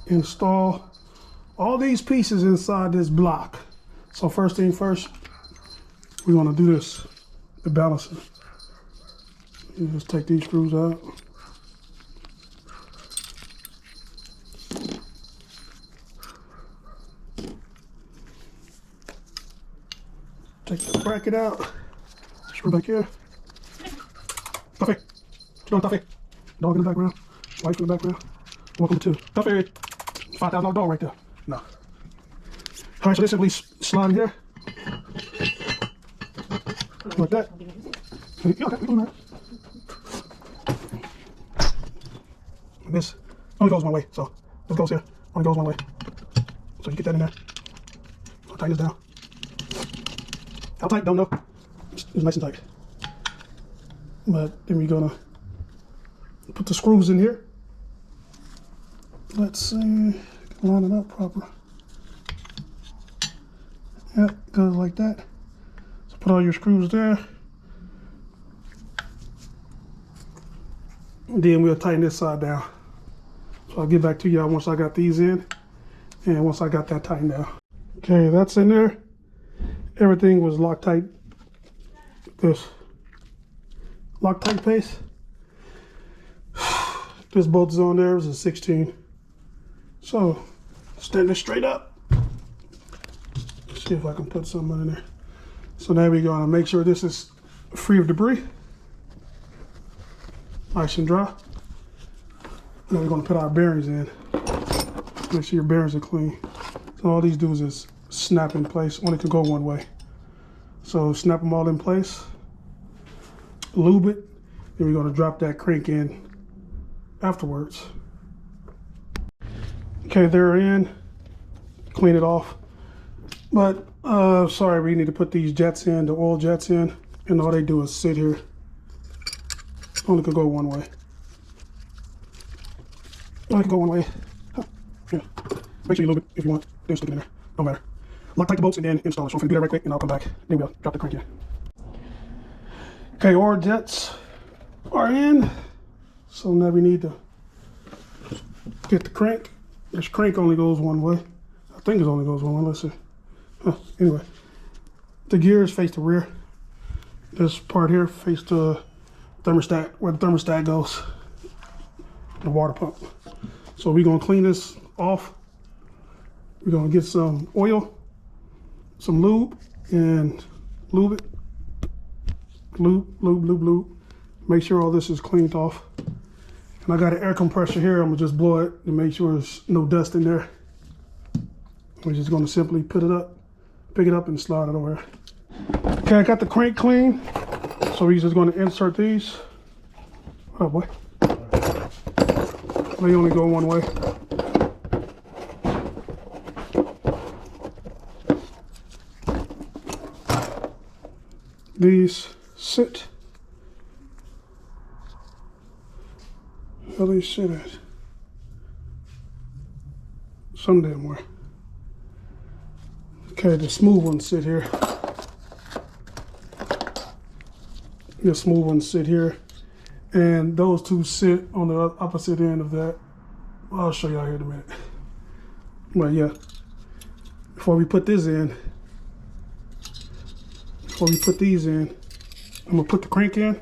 install all these pieces inside this block. So first thing first, we're gonna do this, the balancing. You just take these screws out. Take the bracket out. Screw back here. Tuffy. What's going on, Tuffy? Dog in the background. Wife in the background. Welcome to Tuffy. $5,000 dog right there. No. All right, so this simply slide in here. Like that. Yeah, okay, we do that. This only goes one way, so this goes here. Only goes one way. So you get that in there. I'll tighten this down. How tight? Don't know. It's nice and tight. But then we're gonna put the screws in here. Let's see, line it up proper. Yep, goes like that. So put all your screws there. And then we'll tighten this side down. So I'll get back to y'all once I got these in and once I got that tightened down. Okay, that's in there. Everything was Loctite. This Loctite paste. This bolt is on there. It was a 16. So stand it straight up. Let's see if I can put something in there. So now we're gonna make sure this is free of debris, nice and dry. And then we're gonna put our bearings in. Make sure your bearings are clean. So all these do is snap in place. Only can go one way. So snap them all in place. Lube it. Then we're gonna drop that crank in afterwards. Okay, they're in. Clean it off. But sorry, we need to put these jets in, the oil jets in, and all they do is sit here. Only can go one way. Only can go one way. Huh. Yeah. Make sure you lube it if you want. Then stick it in there. Don't matter. Loctite the bolts and then install it. So I'm gonna do that right quick, and I'll come back. Then we'll drop the crank in. Okay, oil jets are in. So now we need to get the crank. This crank only goes one way. I think it only goes one way. Let's see. Huh. Anyway, the gears face the rear. This part here face the thermostat, where the thermostat goes, the water pump. So we're gonna clean this off. We're gonna get some oil, some lube, and lube it. Lube, lube, lube, lube. Make sure all this is cleaned off. And I got an air compressor here. I'm gonna just blow it to make sure there's no dust in there. We're just gonna simply pick it up and slide it over. Okay, I got the crank clean. So we're just gonna insert these. Oh boy. They only go one way. These sit. How do they sit at? Some damn where. Okay, the smooth ones sit here. The smooth ones sit here. And those two sit on the opposite end of that. I'll show y'all here in a minute. But yeah, before we put this in, I'm gonna put the crank in,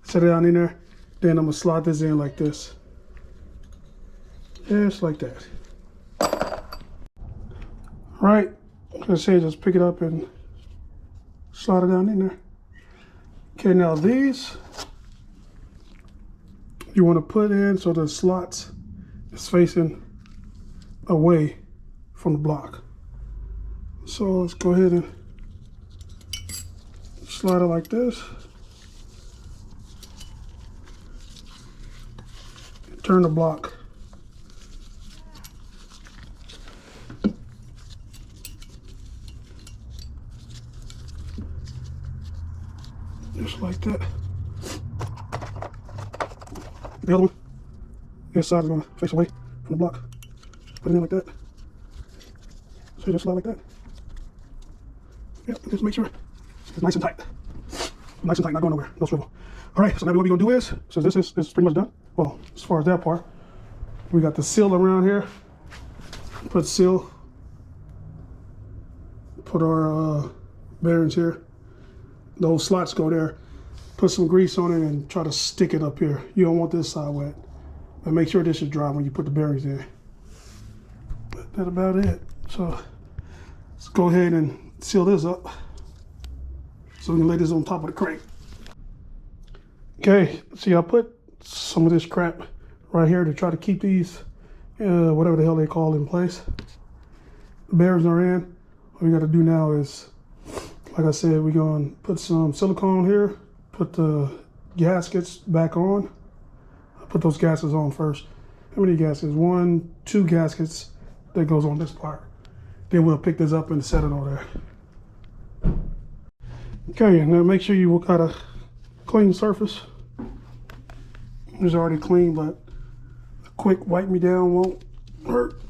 set it down in there, then I'm gonna slide this in like this. Just like that. All right, like I said, just pick it up and slide it down in there. Okay, now these, you wanna put in so the slots is facing away from the block. So let's go ahead and slide it like this. Turn the block. Just like that. The other one, this side is going to face away from the block. Put it in like that. So you just slide like that. Yep, just make sure it's nice and tight. Nice and tight, not going nowhere, no swivel. All right, so now what we're gonna do is, since this is pretty much done, well, as far as that part, we got the seal around here. put seal, put our bearings here. Those slots go there. Put some grease on it and try to stick it up here. You don't want this side wet. But make sure this is dry when you put the bearings in. But that's about it. So let's go ahead and seal this up so we can lay this on top of the crank. Okay, see, I put some of this crap right here to try to keep these, whatever the hell they call, in place. The bearings are in. All we got to do now is, like I said, we're going to put some silicone here, put the gaskets back on. I put those gaskets on first. How many gaskets? 1, 2 gaskets that goes on this part. Then we'll pick this up and set it on there. Okay, now make sure you got a clean surface. It's already clean, but a quick wipe me down won't hurt.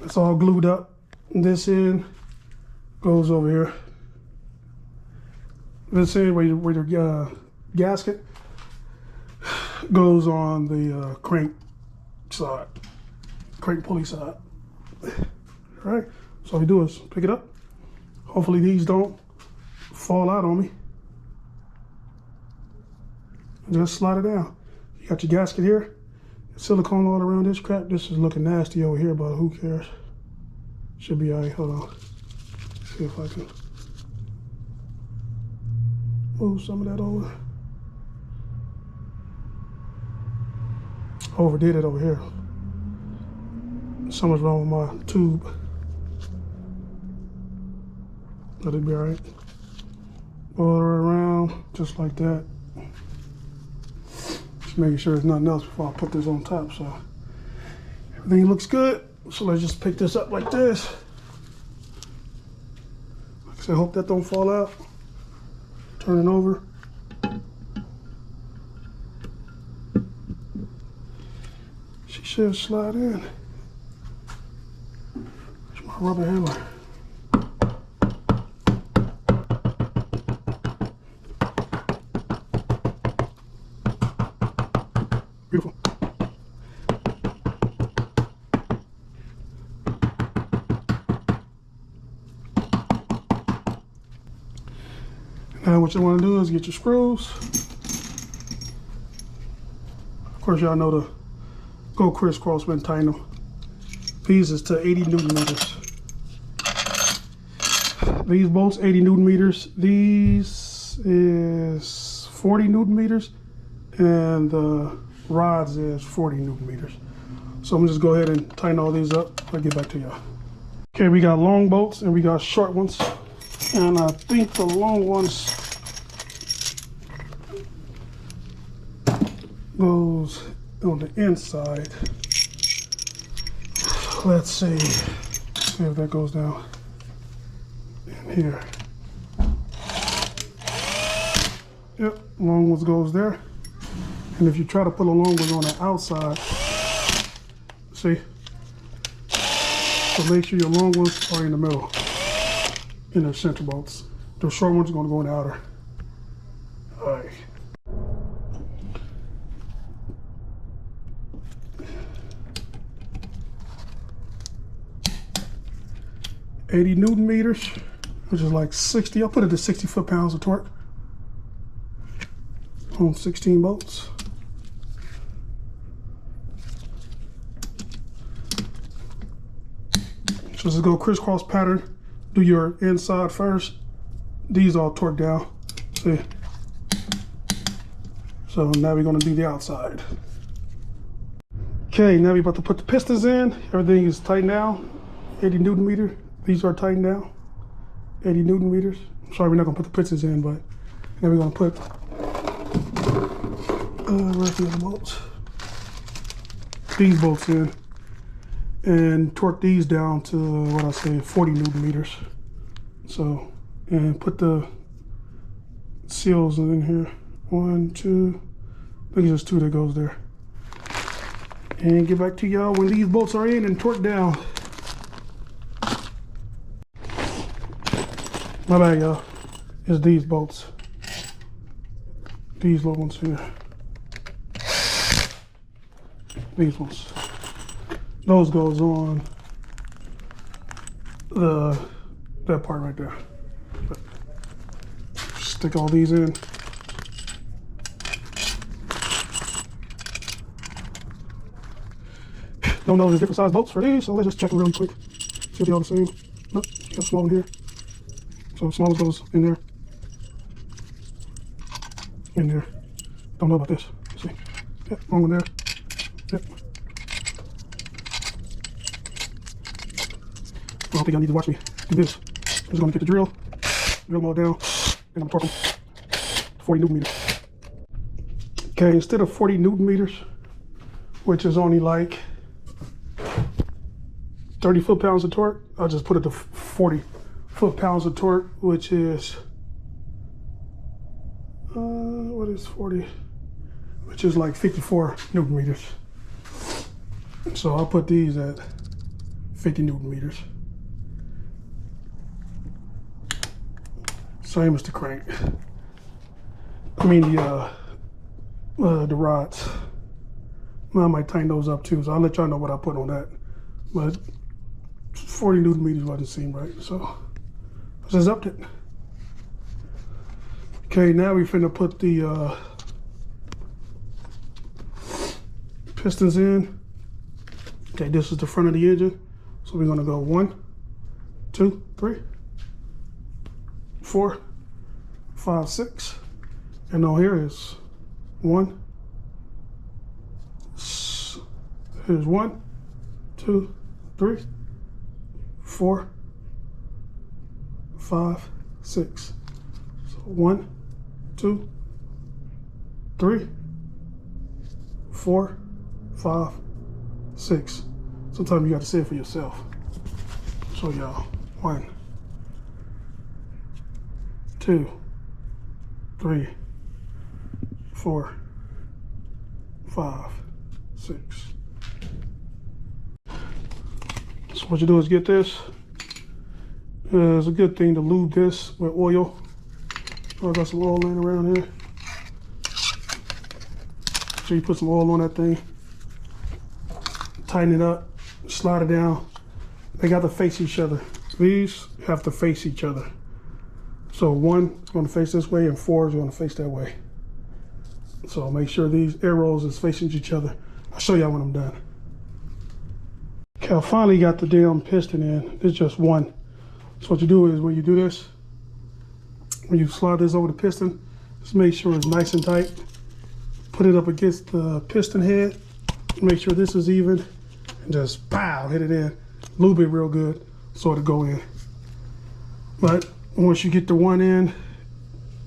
It's all glued up. This end goes over here. This end where your gasket goes on the crank side, crank pulley side. All right, so all we do is pick it up. Hopefully these don't fall out on me. Just slide it down. You got your gasket here. Silicone all around this crap. This is looking nasty over here, but who cares? Should be all right. Hold on. See if I can move some of that over. Overdid it over here. Something's wrong with my tube. Let it be all right. All around, just like that. Just making sure there's nothing else before I put this on top. So everything looks good. So let's just pick this up like this. Like I said, hope that don't fall out. Turn it over. She should slide in. There's my rubber handler. Beautiful. Now what you want to do is get your screws. Of course, y'all know to go crisscross when tighten them. These is to 80 Newton meters. These bolts 80 Newton meters. These is 40 Newton meters, and the rods is 40 Newton meters. So I'm gonna just go ahead and tighten all these up. I'll get back to y'all. Okay, we got long bolts and we got short ones. And I think the long ones goes on the inside. Let's see if that goes down in here. Yep, long ones goes there. And if you try to put a long one on the outside, see? So make sure your long ones are in the middle, in their center bolts. The short ones are going to go in the outer. All right. $80 Newton meters, which is like 60. I'll put it to 60 foot-pounds of torque on 16 bolts. So just go crisscross pattern. Do your inside first. These all torque down. See? So now we're going to do the outside. Okay, now we're about to put the pistons in. Everything is tightened down. 80 Newton meter. These are tightened down. 80 Newton meters. Sorry, we're not going to put the pistons in, but now we're going to put where's the other bolts? These bolts in. And torque these down to what I say 40 Newton meters. So, and put the seals in here. 1, 2, I think it's just 2 that goes there. And get back to y'all when these bolts are in and torque down. My bad, y'all. It's these bolts. These little ones here. these ones. Those goes on that part right there. But stick all these in. Don't know there's different size bolts for these, so let's just check them really quick. See if they're all the same. Nope, got a small one here. So smallest goes in there. In there. Don't know about this. Let's see. Yep, wrong one there. Yep. I don't think y'all need to watch me do this. I'm just gonna get the drill them all down, and I'm torquing 40 Newton meters. Okay, instead of 40 Newton meters, which is only like 30 foot-pounds of torque, I'll just put it to 40 foot-pounds of torque, which is, what is 40? Which is like 54 Newton meters. So I'll put these at 50 Newton meters. Same as the crank. I mean the rods. I might tighten those up too, so I'll let y'all know what I put on that. But 40 Newton meters doesn't seem right, so I just upped it. Okay, now we're finna put the pistons in. Okay, this is the front of the engine. So we're gonna go 1, 2, 3, 4, 5, 6. And on here is 1. Here's 1, 2, 3, 4, 5, 6. So 1, 2, 3, 4, 5, 6. Sometimes you got to say it for yourself. So y'all, 1, 2, 3, 4, 5, 6. So what you do is get this. It's a good thing to lube this with oil. I got some oil laying around here. So you put some oil on that thing, tighten it up, slide it down. They got to face each other. These have to face each other. So 1 is going to face this way and 4 is going to face that way. So make sure these arrows is facing each other. I'll show y'all when I'm done. Okay, I finally got the damn piston in. It's just 1. So what you do is when you do this, when you slide this over the piston, just make sure it's nice and tight. Put it up against the piston head. Make sure this is even. And just pow, hit it in. Lube it real good so it'll go in. But once you get the 1 in,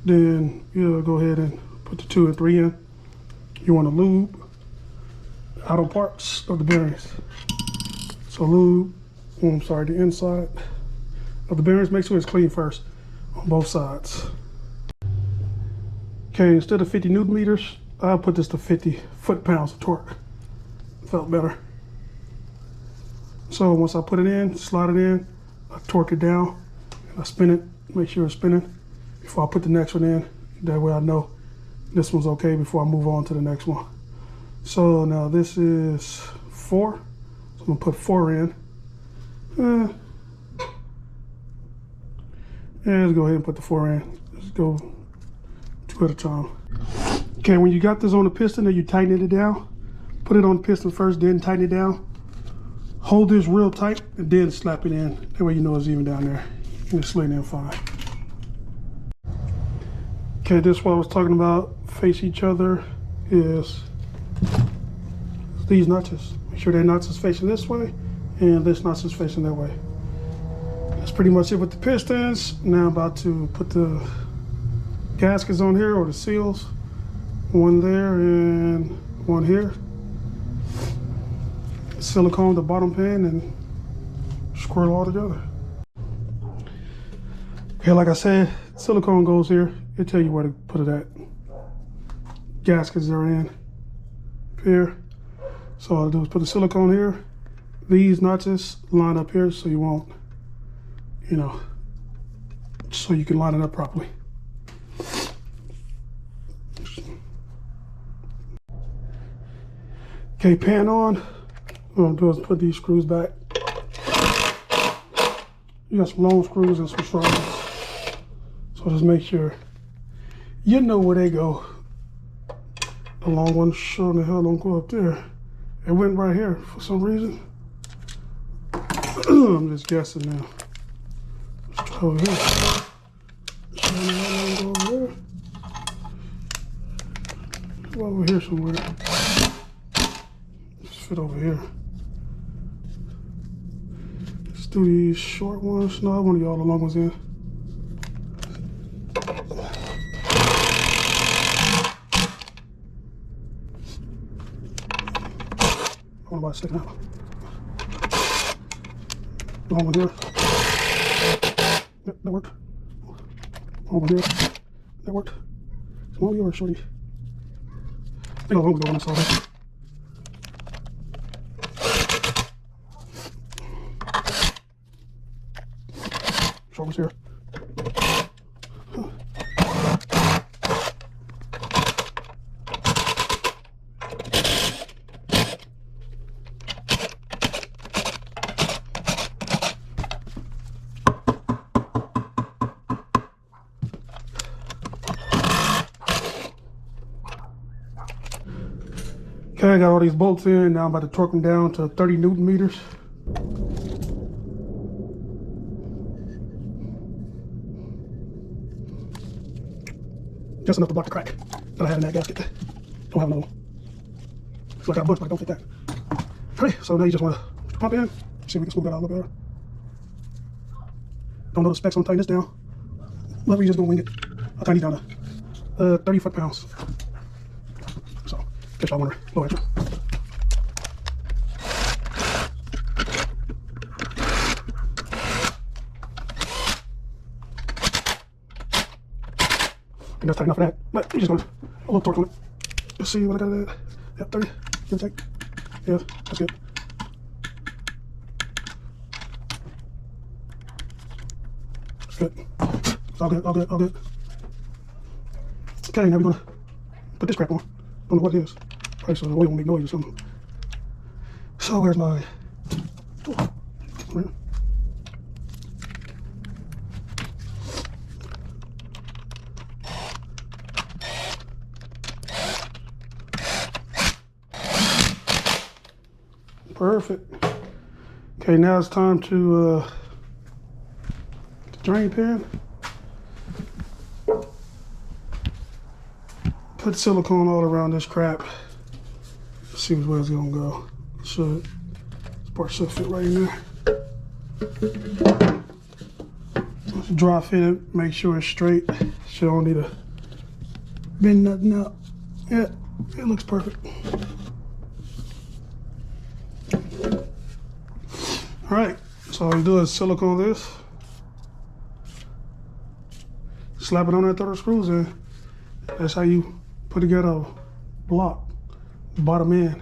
then you'll go ahead and put the 2 and 3 in. You want to lube the outer parts of the bearings. So lube, the inside of the bearings. Make sure it's clean first on both sides. Okay, instead of 50 Newton meters, I'll put this to 50 foot-pounds of torque. Felt better. So once I put it in, slide it in, I torque it down, and I spin it, make sure it's spinning before I put the next one in. That way I know this one's okay before I move on to the next one. So now this is 4. So I'm gonna put 4 in. Yeah, let's go ahead and put the 4 in. Let's go 2 at a time. Okay, when you got this on the piston and you tighten it down, put it on the piston first, then tighten it down. Hold this real tight and then slap it in. That way you know it's even down there. And it's slid in fine. Okay, this is what I was talking about. Face each other is these notches. Make sure that nuts is facing this way and this nuts is facing that way. That's pretty much it with the pistons. Now I'm about to put the gaskets on here, or the seals. 1 there and 1 here. Silicone the bottom pin and screw it all together. Okay, like I said, silicone goes here. It'll tell you where to put it at. Gaskets are in here. So all I do is put the silicone here. These notches line up here so you won't, so you can line it up properly. Okay, pan on. What I'm gonna do is put these screws back. You got some long screws and some short ones. So just make sure you know where they go. The long one sure the hell don't go up there. It went right here for some reason. I'm just guessing now. Let's try over here. Go over there. Go over here somewhere. Just fit over here. Let's do these short ones. No, I want to get all the long ones in. I want to sticking out. Long one here. Yep, that worked. Long one here. That worked. It's all yours, shorty. I think I'll go on this side. Short one's here. Okay, I got all these bolts in. Now I'm about to torque them down to 30 Newton meters. Just enough to block the crack that I had in that gasket. Don't have no. It's like I got a bunch, but I don't fit that. Okay, so now you just want to pump in. See if we can smooth that out a little better. Don't know the specs, I'm tighten this down. But we're just gonna wing it. I'll tighten these down to 30 foot-pounds. So, in case y'all wonder, low extra. I think that's tight enough for that. But we're just gonna a little torque on it. Let's see what I got at. Yep, 30. Give or take. Yeah, that's good. Good. All good, all good, all good. Okay, now we're gonna put this crap on. Don't know what it is. Probably so the oil won't make noise or something. So where's my tool? Perfect. Okay, now it's time to drain pan. Put silicone all around this crap. Let's see where it's gonna go. Should this part should fit right in there. Let's dry fit it, make sure it's straight. So you don't need to bend nothing out. Yeah, it looks perfect. All right, so all you do is silicone this, slap it on there, throw the screws in. That's how you put together a block, bottom end.